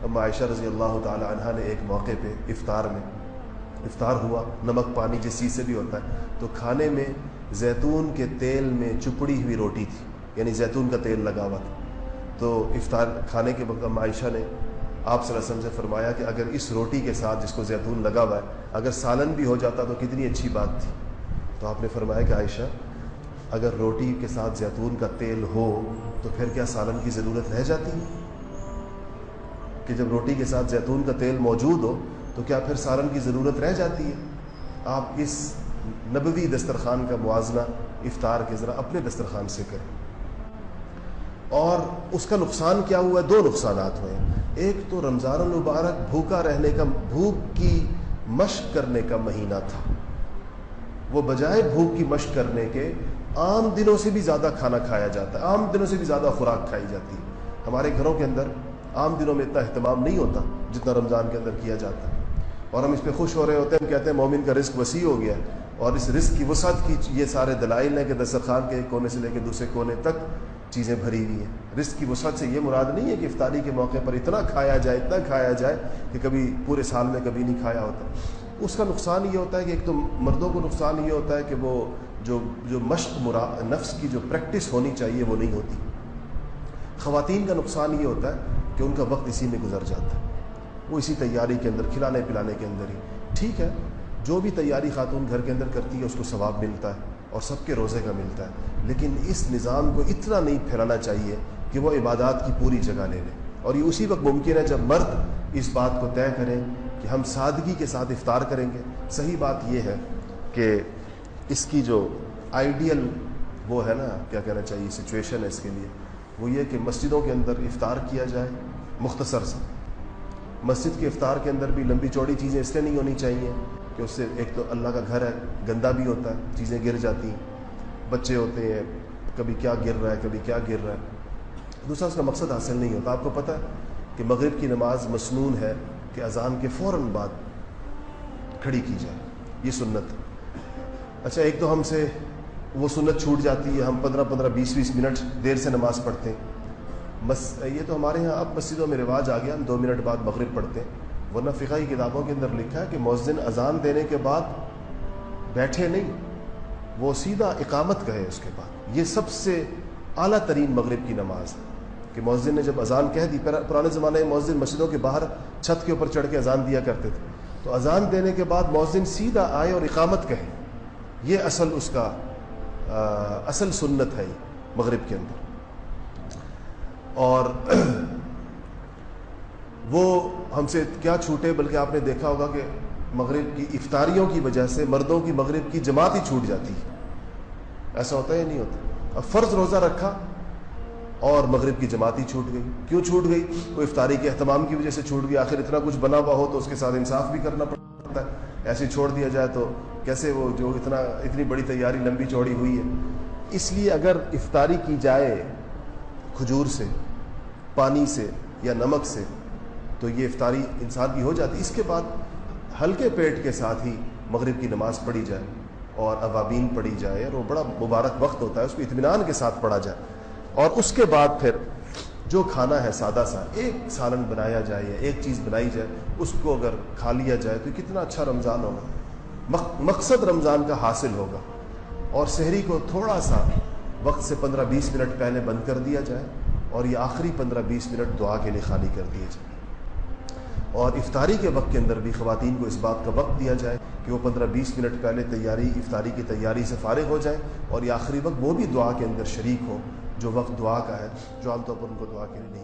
اما عائشہ رضی اللہ تعالی عنہا نے ایک موقع پہ افطار ہوا، نمک پانی جس چیز سے بھی ہوتا ہے، تو کھانے میں زیتون کے تیل میں چپڑی ہوئی روٹی تھی، یعنی زیتون کا تیل لگا ہوا تھا۔ تو افطار کھانے کے وقت اما عائشہ نے آپ صلی اللہ علیہ وسلم سے فرمایا کہ اگر اس روٹی کے ساتھ جس کو زیتون لگا ہوا ہے اگر سالن بھی ہو جاتا تو کتنی اچھی بات تھی۔ تو آپ نے فرمایا کہ عائشہ اگر روٹی کے ساتھ زیتون کا تیل ہو تو پھر کیا سالن کی ضرورت رہ جاتی ہے؟ کہ جب روٹی کے ساتھ زیتون کا تیل موجود ہو تو کیا پھر سالن کی ضرورت رہ جاتی ہے؟ آپ اس نبوی دسترخوان کا موازنہ افطار کے ذرا اپنے دسترخوان سے کریں۔ اور اس کا نقصان کیا ہوا ہے؟ 2 نقصانات ہوئے ہیں۔ ایک تو رمضان المبارک بھوکا رہنے کا، بھوک کی مشق کرنے کا مہینہ تھا، وہ بجائے بھوک کی مشق کرنے کے عام دنوں سے بھی زیادہ کھانا کھایا جاتا ہے، عام دنوں سے بھی زیادہ خوراک کھائی جاتی ہے۔ ہمارے گھروں کے اندر عام دنوں میں اتنا اہتمام نہیں ہوتا جتنا رمضان کے اندر کیا جاتا ہے، اور ہم اس پہ خوش ہو رہے ہوتے ہیں۔ ہم کہتے ہیں مومن کا رزق وسیع ہو گیا، اور اس رزق کی وسعت کی یہ سارے دلائل ہیں کہ دسترخوان کے ایک کونے سے لے کے دوسرے کونے تک چیزیں بھری ہوئی ہیں۔ رزق کی وسعت سے یہ مراد نہیں ہے کہ افطاری کے موقع پر اتنا کھایا جائے کہ کبھی پورے سال میں کبھی نہیں کھایا ہوتا۔ اس کا نقصان یہ ہوتا ہے کہ ایک تو مردوں کو نقصان یہ ہوتا ہے کہ وہ جو مشق نفس کی جو پریکٹس ہونی چاہیے وہ نہیں ہوتی۔ خواتین کا نقصان یہ ہوتا ہے کہ ان کا وقت اسی میں گزر جاتا ہے، وہ اسی تیاری کے اندر، کھلانے پلانے کے اندر ہی۔ ٹھیک ہے، جو بھی تیاری خاتون گھر کے اندر کرتی ہے اس کو ثواب ملتا ہے اور سب کے روزے کا ملتا ہے، لیکن اس نظام کو اتنا نہیں پھیلانا چاہیے کہ وہ عبادات کی پوری جگہ لے لے۔ اور یہ اسی وقت ممکن ہے جب مرد اس بات کو طے کریں کہ ہم سادگی کے ساتھ افطار کریں گے۔ صحیح بات یہ ہے کہ اس کی جو آئیڈیل وہ ہے نا، کیا کہنا چاہیے، سچویشن ہے اس کے لیے، وہ یہ کہ مسجدوں کے اندر افطار کیا جائے مختصر سا۔ مسجد کے افطار کے اندر بھی لمبی چوڑی چیزیں اس لیے نہیں ہونی چاہیے کہ اس سے ایک تو اللہ کا گھر ہے، گندا بھی ہوتا ہے، چیزیں گر جاتی ہیں، بچے ہوتے ہیں، کبھی کیا گر رہا ہے کبھی کیا گر رہا ہے۔ دوسرا اس کا مقصد حاصل نہیں ہوتا۔ آپ کو پتہ ہے کہ مغرب کی نماز مسنون ہے کہ اذان کے فوراً بعد کھڑی کی جائے، یہ سنت ہے۔ اچھا، ایک تو ہم سے وہ سنت چھوٹ جاتی ہے، ہم 15 20 منٹ دیر سے نماز پڑھتے ہیں۔ یہ تو ہمارے ہاں اب مسجدوں میں رواج آ گیا، ہم 2 منٹ بعد مغرب پڑھتے ہیں، ورنہ فقہی کتابوں کے اندر لکھا ہے کہ مؤذن اذان دینے کے بعد بیٹھے نہیں، وہ سیدھا اقامت کہے اس کے بعد۔ یہ سب سے اعلیٰ ترین مغرب کی نماز ہے کہ مؤذن نے جب اذان کہہ دی، پرانے زمانے میں مؤذن مسجدوں کے باہر چھت کے اوپر چڑھ کے اذان دیا کرتے تھے، تو اذان دینے کے بعد مؤذن سیدھا آئے اور اقامت کہے، یہ اصل اس کا اصل سنت ہے مغرب کے اندر۔ اور وہ ہم سے کیا چھوٹے، بلکہ آپ نے دیکھا ہوگا کہ مغرب کی افطاریوں کی وجہ سے مردوں کی مغرب کی جماعت ہی چھوٹ جاتی ہے۔ ایسا ہوتا ہے یا نہیں ہوتا؟ اب فرض روزہ رکھا اور مغرب کی جماعت ہی چھوٹ گئی۔ کیوں چھوٹ گئی؟ وہ افطاری کے اہتمام کی وجہ سے چھوٹ گئی۔ آخر اتنا کچھ بنا ہوا ہو تو اس کے ساتھ انصاف بھی کرنا پڑتا ہے، ایسے چھوڑ دیا جائے تو کیسے؟ وہ جو اتنی بڑی تیاری لمبی چوڑی ہوئی ہے۔ اس لیے اگر افطاری کی جائے کھجور سے، پانی سے یا نمک سے تو یہ افطاری انسان کی ہو جاتی۔ اس کے بعد ہلکے پیٹ کے ساتھ ہی مغرب کی نماز پڑھی جائے اور اوابین پڑھی جائے، اور وہ بڑا مبارک وقت ہوتا ہے، اس کو اطمینان کے ساتھ پڑھا جائے، اور اس کے بعد پھر جو کھانا ہے سادہ سا ایک سالن بنایا جائے یا ایک چیز بنائی جائے، اس کو اگر کھا لیا جائے تو کتنا اچھا رمضان ہوگا، مقصد رمضان کا حاصل ہوگا۔ اور سحری کو تھوڑا سا وقت سے 15-20 منٹ پہلے بند کر دیا جائے، اور یہ آخری 15-20 منٹ دعا کے لیے خالی کر دیے جائے۔ اور افطاری کے وقت کے اندر بھی خواتین کو اس بات کا وقت دیا جائے کہ وہ 15-20 منٹ پہلے افطاری کی تیاری سے فارغ ہو جائیں، اور یہ آخری وقت وہ بھی دعا کے اندر شریک ہو جو وقت دعا کا ہے، جو عام طور پر ان کو دعا کے لیے نہیں